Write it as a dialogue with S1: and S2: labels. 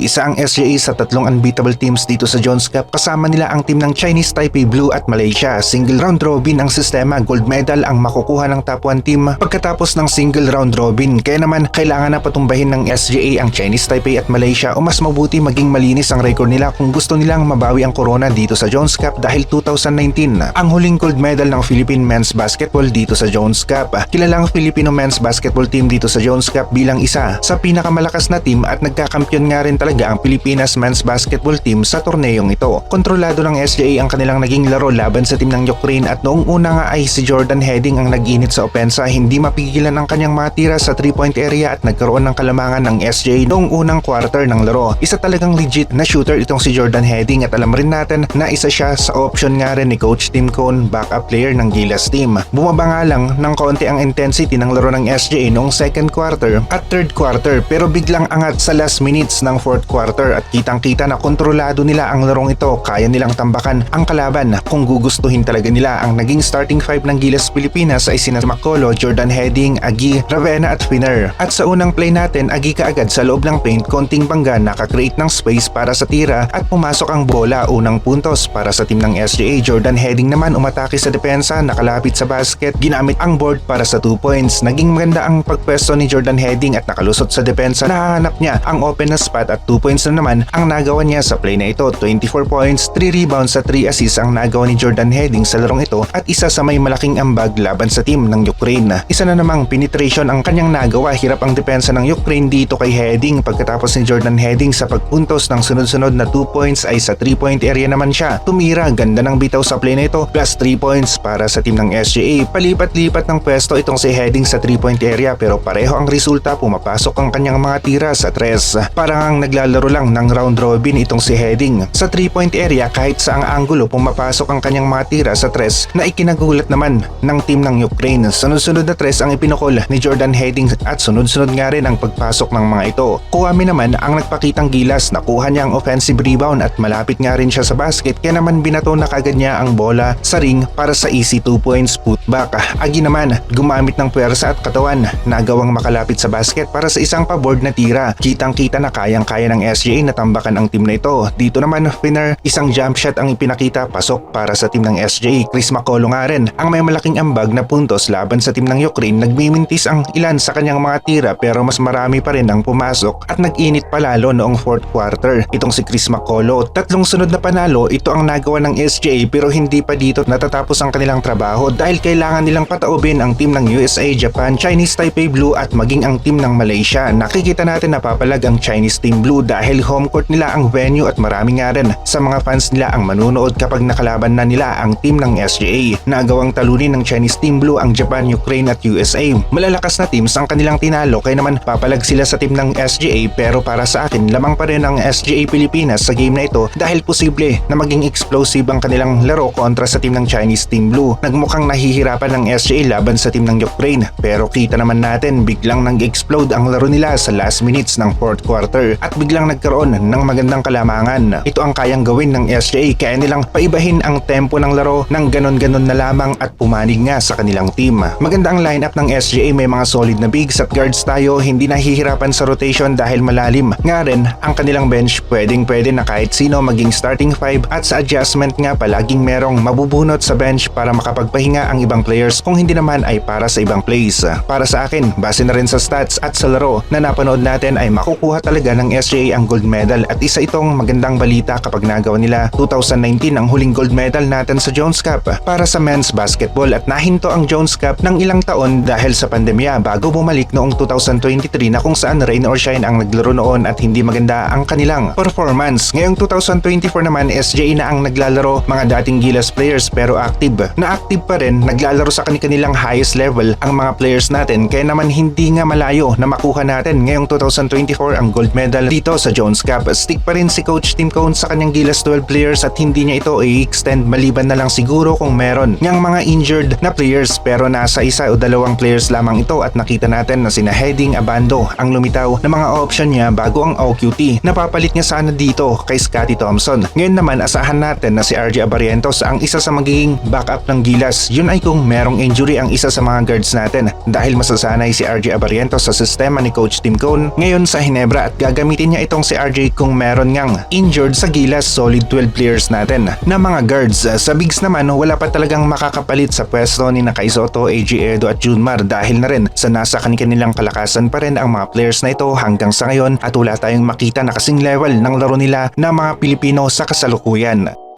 S1: Isa ang SJA sa tatlong unbeatable teams dito sa Jones Cup. Kasama nila ang team ng Chinese Taipei Blue at Malaysia. Single round robin ang sistema, gold medal ang makukuha ng top 1 team pagkatapos ng single round robin. Kaya naman kailangan na patumbahin ng SJA ang Chinese Taipei at Malaysia o mas mabuti maging malinis ang record nila kung gusto nilang mabawi ang corona dito sa Jones Cup dahil 2019 ang huling gold medal ng Philippine men's basketball dito sa Jones Cup. Kilalang Filipino men's basketball team dito sa Jones Cup bilang isa sa pinakamalakas na team at nagkakampyon nga rin talaga ang Pilipinas men's basketball team sa torneyong ito. Kontrolado ng SJA ang kanilang naging laro laban sa team ng Ukraine at noong una nga ay si Jordan Heading ang nag-init sa opensa, hindi mapigilan ang kanyang mga tira sa 3-point area at nagkaroon ng kalamangan ng SJA noong unang quarter ng laro. Isa talagang legit na shooter itong si Jordan Heading at alam rin natin na isa siya sa option nga rin ni Coach Tim Cone, backup player ng Gilas team. Bumaba nga lang ng konti ang intensity ng laro ng SJA noong second quarter at third quarter pero biglang angat sa last minutes ng fourth quarter at kitang-kita na kontrolado nila ang larong ito. Kaya nilang tambakan ang kalaban kung gugustuhin talaga nila. Ang naging starting five ng Gilas Pilipinas ay sina Macolo, Jordan Heading, Agi, Ravena at Finner. At sa unang play natin, Agi kaagad sa loob ng paint, konting bangga, nakakreate ng space para sa tira at pumasok ang bola. Unang puntos para sa team ng SJA. Jordan Heading naman umatake sa depensa, nakalapit sa basket, ginamit ang board para sa 2 points. Naging maganda ang pagpwesto ni Jordan Heading at nakalusot sa depensa. Nahanap niya ang open na spot at 2 points na naman ang nagawa niya sa play na ito. 24 points, 3 rebounds at 3 assists ang nagawa ni Jordan Heading sa larong ito at isa sa may malaking ambag laban sa team ng Ukraine. Isa na namang penetration ang kanyang nagawa. Hirap ang depensa ng Ukraine dito kay Heading. Pagkatapos ni Jordan Heading sa pagpuntos ng sunod-sunod na 2 points ay sa 3-point area naman siya. Tumira, ganda ng bitaw sa play na ito plus 3 points para sa team ng SJA. Palipat-lipat ng pwesto itong si Heading sa 3-point area pero pareho ang resulta, pumapasok ang kanyang mga tira sa 3. Parang ang naglalaro lang ng round robin itong si Heading. Sa 3-point area kahit saang anggulo pumapasok ang kanyang mga tira sa 3 na ikinagulat naman ng team ng Ukraine. Sunod-sunod na 3 ang ipinukol ni Jordan Heading at sunod-sunod nga rin ang pagpasok ng mga ito. Kuwami naman ang nagpakitang gilas, nakuha niya ang offensive rebound at malapit nga rin siya sa basket kaya naman binato na kagad niya ang bola sa ring para sa easy 2 points putback. Agi naman gumamit ng puwersa at katawan, nagawang makalapit sa basket para sa isang paboard na tira. Kitang-kita na kayang-kaya ng SJA na tambakan ang team na ito. Dito naman Finner, isang jump shot ang ipinakita, pasok para sa team ng SJA. Chris Macolo nga rin ang may malaking ambag na puntos laban sa team ng Ukraine. Nagmimintis ang ilan sa kanyang mga tira pero mas marami pa rin ang pumasok at nag-init palalo noong fourth quarter. Itong si Chris Macolo, 3 sunod na panalo ito ang nagawa ng SJA pero hindi pa dito natatapos ang kanilang trabaho dahil kailangan nilang pataubin ang team ng USA, Japan, Chinese Taipei Blue at maging ang team ng Malaysia. Nakikita natin napapalag ang Chinese Team Blue dahil home court nila ang venue at marami nga rin sa mga fans nila ang manunood kapag nakalaban na nila ang team ng SJA. Nagawang talunin ng Chinese Team Blue ang Japan, Ukraine at USA. Malalakas na teams ang kanilang tinalo kaya naman papalag sila sa team ng SJA pero para sa akin lamang pa rin ang SJA Pilipinas sa game na ito dahil posible na maging explosive ang kanilang laro kontra sa team ng Chinese Team Blue. Nagmukhang nahihirapan ng SJA laban sa team ng Ukraine pero kita naman natin biglang nag-explode ang laro nila sa last minutes ng fourth quarter at biglang nagkaroon ng magandang kalamangan. Ito ang kayang gawin ng SJA kaya nilang paibahin ang tempo ng laro ng ganon-ganon na lamang at pumanig nga sa kanilang team. Maganda ang lineup ng SJA, may mga solid na bigs at guards tayo, hindi nahihirapan sa rotation dahil malalim. Nga rin ang kanilang bench, pwedeng-pwede na kahit sino maging starting 5 at sa adjustment nga palaging merong mabubunot sa bench para makapagpahinga ang ibang players kung hindi naman ay para sa ibang plays. Para sa akin, base na rin sa stats at sa laro na napanood natin ay makukuha talaga ng SJA ang gold medal at isa itong magandang balita kapag nagawa nila 2019 ang huling gold medal natin sa Jones Cup para sa men's basketball at nahinto ang Jones Cup ng ilang taon dahil sa pandemya bago bumalik noong 2023 na kung saan rain or shine ang naglaro noon at hindi maganda ang kanilang performance. Ngayong 2024 naman SJA na ang naglalaro, mga dating Gilas players pero active. Na active pa rin, naglalaro sa kanilang highest level ang mga players natin kaya naman hindi nga malayo na makuha natin ngayong 2024 ang gold medal dito sa Jones Cup. Stick pa rin si Coach Tim Cone sa kanyang Gilas 12 players at hindi niya ito i-extend maliban na lang siguro kung meron niyang mga injured na players pero nasa 1 o 2 players lamang ito at nakita natin na sina Heading, Abando ang lumitaw na mga option niya bago ang OQT. Napapalit niya sana dito kay Scottie Thompson. Ngayon naman asahan natin na si RJ Abarientos ang isa sa magiging backup ng Gilas. Yun ay kung merong injury ang isa sa mga guards natin dahil masasanay si RJ Abarientos sa sistema ni Coach Tim Cone ngayon sa Hinebra at gagamitin niya itong si RJ kung meron ngang injured sa Gilas. Solid 12 players natin na mga guards. Sa bigs naman wala pa talagang makakapalit sa pwesto ni Kai Sotto, AJ Edo at Junmar dahil na rin sa nasa kanilang kalakasan pa rin ang mga players na ito hanggang sa ngayon at wala tayong makita na kasing level ng laro nila na mga Pilipino sa kasalukuyan.